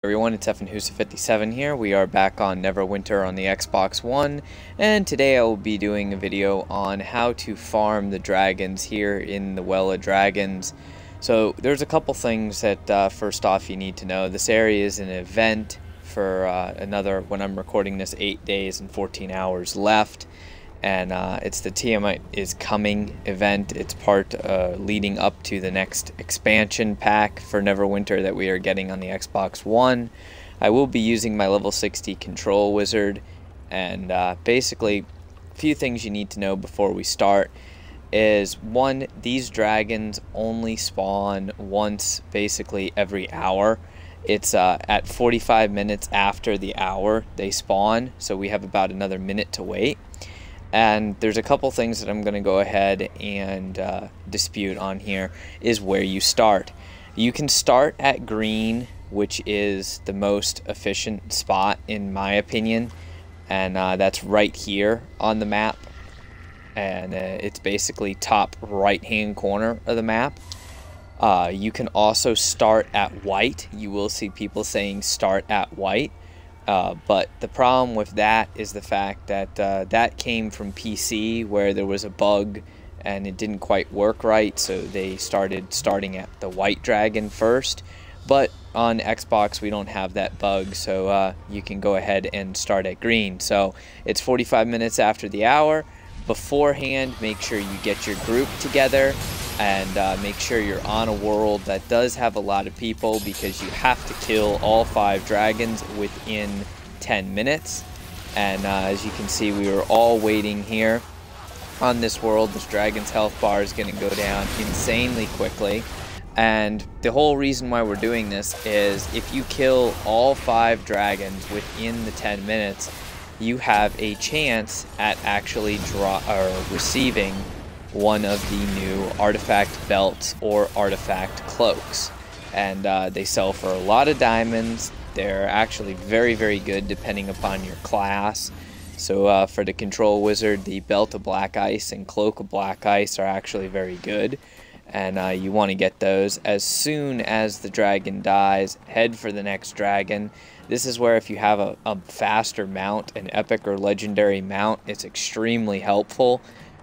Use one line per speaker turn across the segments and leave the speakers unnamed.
Everyone, it's FNHusa57 here. We are back on Neverwinter on the Xbox One, and today I will be doing a video on how to farm the dragons here in the Well of Dragons. So there's a couple things that first off you need to know. This area is an event for another, when I'm recording this, 8 days and 14 hours left. And it's the Tiamat is Coming event. It's part leading up to the next expansion pack for Neverwinter that we are getting on the Xbox One. I will be using my level 60 control wizard, and basically a few things you need to know before we start is, one, these dragons only spawn once basically every hour. It's at 45 minutes after the hour they spawn, so we have about another minute to wait. And there's a couple things that I'm going to go ahead and dispute on here, is where you start. You can start at green, which is the most efficient spot in my opinion, and that's right here on the map, and it's basically top right hand corner of the map. You can also start at white. You will see people saying start at white. But the problem with that is the fact that that came from PC, where there was a bug and it didn't quite work right, so they starting at the white dragon first. But on Xbox we don't have that bug, so you can go ahead and start at green. So it's 45 minutes after the hour. Beforehand, make sure you get your group together and make sure you're on a world that does have a lot of people, because you have to kill all 5 dragons within 10 minutes. And as you can see, we were all waiting here on this world. This dragon's health bar is going to go down insanely quickly, and the whole reason why we're doing this is if you kill all 5 dragons within the 10 minutes, you have a chance at actually receiving one of the new artifact belts or artifact cloaks, and they sell for a lot of diamonds. They're actually very, very good depending upon your class. So for the control wizard, the belt of black ice and cloak of black ice are actually very good, and you want to get those as soon as the dragon dies. Head for the next dragon. This is where if you have a faster mount, an epic or legendary mount, it's extremely helpful.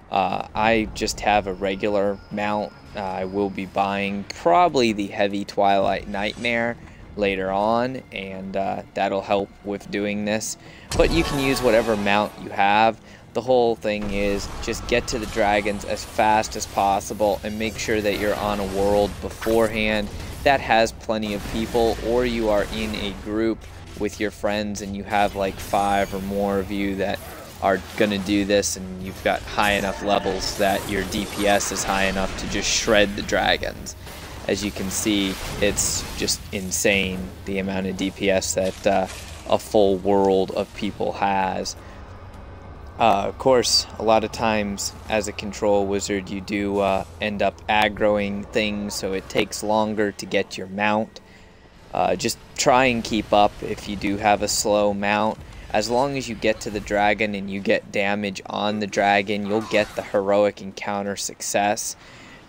I just have a regular mount. I will be buying probably the heavy Twilight Nightmare later on, and that'll help with doing this. But you can use whatever mount you have. The whole thing is just get to the dragons as fast as possible and make sure that you're on a world beforehand that has plenty of people, or you are in a group with your friends and you have like 5 or more of you that are going to do this, and you've got high enough levels that your DPS is high enough to just shred the dragons. As you can see, it's just insane the amount of DPS that a full world of people has. Of course, a lot of times as a control wizard you do end up aggroing things, so it takes longer to get your mount. Just try and keep up if you do have a slow mount. As long as you get to the dragon and you get damage on the dragon, you'll get the heroic encounter success.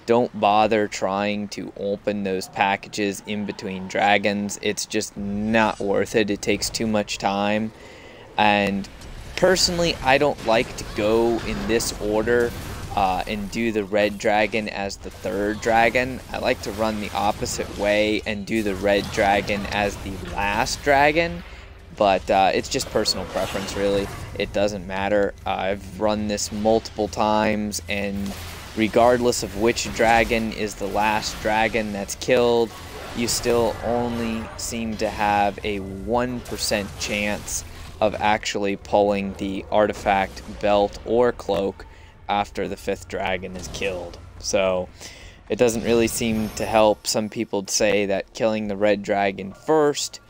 Don't bother trying to open those packages in between dragons. It's just not worth it. It takes too much time. And personally, I don't like to go in this order and do the red dragon as the 3rd dragon. I like to run the opposite way and do the red dragon as the last dragon. But it's just personal preference, really. It doesn't matter. I've run this multiple times, and regardless of which dragon is the last dragon that's killed, you still only seem to have a 1% chance of actually pulling the artifact belt or cloak after the 5th dragon is killed. So it doesn't really seem to help. Some people say that killing the red dragon first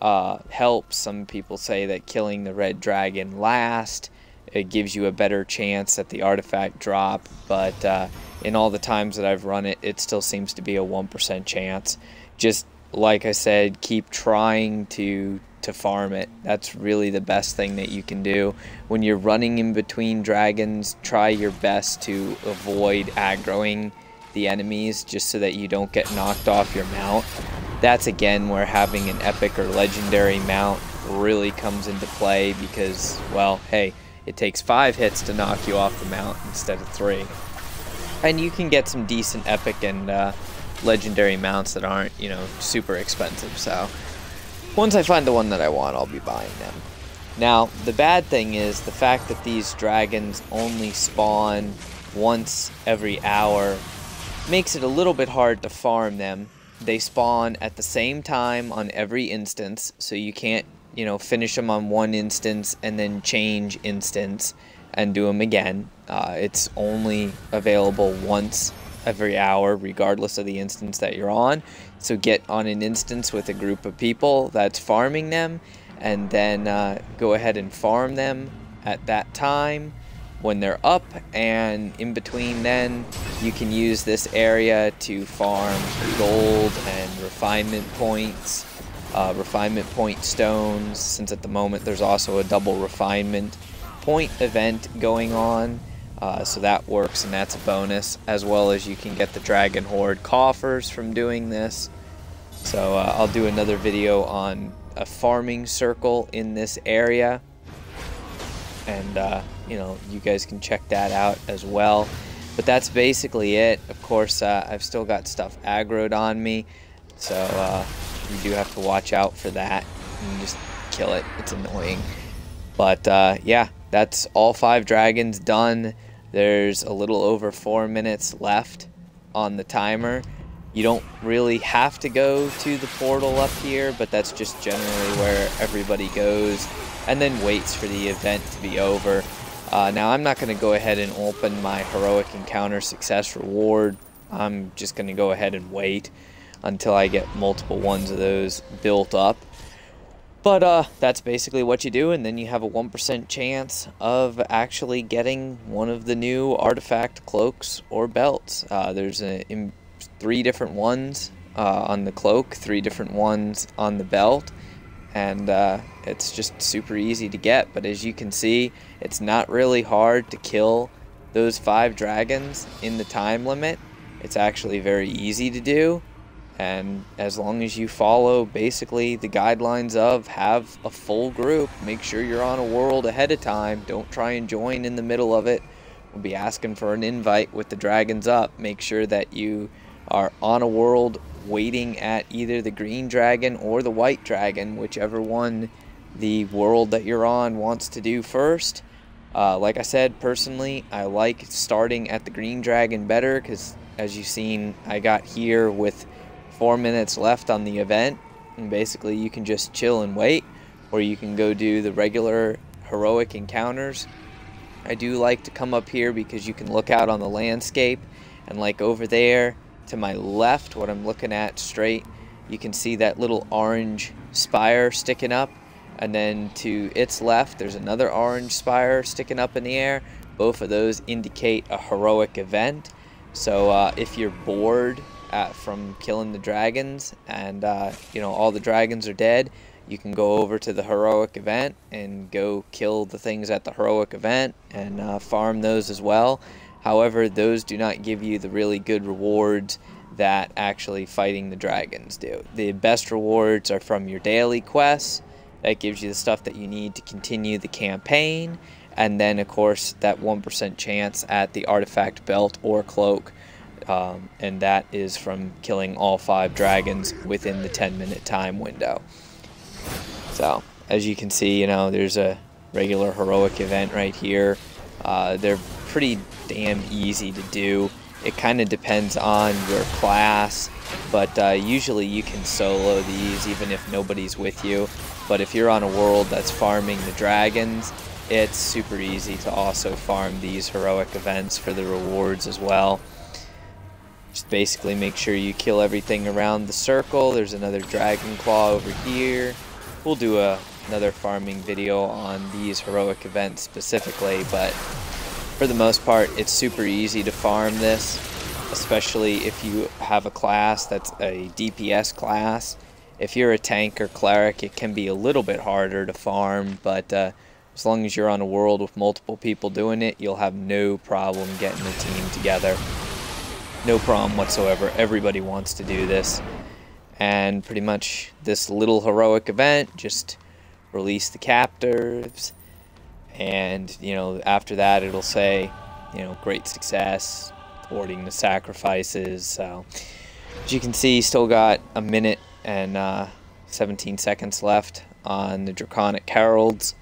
helps. Some people say that killing the red dragon last, it gives you a better chance at the artifact drop, but in all the times that I've run it, it still seems to be a 1% chance. Just like I said, keep trying to farm it. That's really the best thing that you can do. When you're running in between dragons, try your best to avoid aggroing the enemies, just so that you don't get knocked off your mount. That's again where having an epic or legendary mount really comes into play because, well, hey, it takes 5 hits to knock you off the mount instead of 3. And you can get some decent epic and legendary mounts that aren't, you know, super expensive. So once I find the one that I want, I'll be buying them. Now, the bad thing is the fact that these dragons only spawn once every hour makes it a little bit hard to farm them. They spawn at the same time on every instance, so you can't, you know, finish them on one instance and then change instance and do them again. It's only available once every hour, regardless of the instance that you're on. So get on an instance with a group of people that's farming them, and then go ahead and farm them at that time when they're up, and in between then you can use this area to farm gold and refinement points, refinement point stones, since at the moment there's also a double refinement point event going on, so that works and that's a bonus, as well as you can get the Dragon Horde coffers from doing this. So I'll do another video on a farming circle in this area, and you know, you guys can check that out as well. But that's basically it. Of course, I've still got stuff aggroed on me, so you do have to watch out for that and just kill it. It's annoying. But yeah, that's all 5 dragons done. There's a little over 4 minutes left on the timer. You don't really have to go to the portal up here, but that's just generally where everybody goes, and then waits for the event to be over. Now, I'm not going to go ahead and open my heroic encounter success reward. I'm just going to go ahead and wait until I get multiple ones of those built up. But that's basically what you do, and then you have a 1% chance of actually getting one of the new artifact cloaks or belts. There's 3 different ones on the cloak, 3 different ones on the belt, and it's just super easy to get. But as you can see, it's not really hard to kill those 5 dragons in the time limit. It's actually very easy to do, and as long as you follow basically the guidelines of have a full group, make sure you're on a world ahead of time, don't try and join in the middle of it. We'll be asking for an invite with the dragons up. Make sure that you are on a world waiting at either the green dragon or the white dragon, whichever one the world that you're on wants to do first. Like I said, personally, I like starting at the green dragon better, because as you've seen, I got here with 4 minutes left on the event, and basically you can just chill and wait, or you can go do the regular heroic encounters. I do like to come up here because you can look out on the landscape, and like over there to my left, what I'm looking at straight, you can see that little orange spire sticking up, and then to its left there's another orange spire sticking up in the air. Both of those indicate a heroic event. So if you're bored from killing the dragons and you know, all the dragons are dead, you can go over to the heroic event and go kill the things at the heroic event and farm those as well. However, those do not give you the really good rewards that actually fighting the dragons do. The best rewards are from your daily quests. That gives you the stuff that you need to continue the campaign, and then of course that 1% chance at the artifact belt or cloak, and that is from killing all 5 dragons within the 10-minute time window. So as you can see, you know, there's a regular heroic event right here. They're pretty damn easy to do. It kind of depends on your class, but usually you can solo these even if nobody's with you. But if you're on a world that's farming the dragons, it's super easy to also farm these heroic events for the rewards as well. Just basically make sure you kill everything around the circle. There's another dragon claw over here. We'll do another farming video on these heroic events specifically, but for the most part, it's super easy to farm this, especially if you have a class that's a DPS class. If you're a tank or cleric, it can be a little bit harder to farm, but as long as you're on a world with multiple people doing it, you'll have no problem getting a team together. No problem whatsoever. Everybody wants to do this. and pretty much this little heroic event, just release the captives, and after that it'll say great success, thwarting the sacrifices. So as you can see, still got a minute and 17 seconds left on the Draconic Heralds.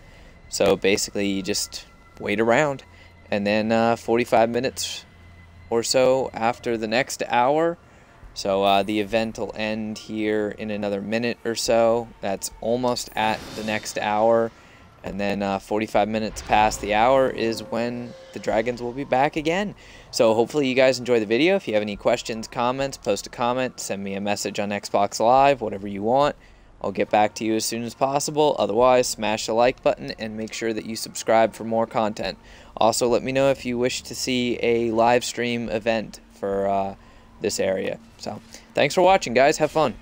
So basically you just wait around, and then 45 minutes or so after the next hour. So the event will end here in another minute or so. That's almost at the next hour. And then 45 minutes past the hour is when the dragons will be back again. So hopefully you guys enjoy the video. If you have any questions, comments, post a comment, send me a message on Xbox Live, whatever you want. I'll get back to you as soon as possible. Otherwise, smash the like button and make sure that you subscribe for more content. Also, let me know if you wish to see a live stream event for this area. So thanks for watching, guys. Have fun.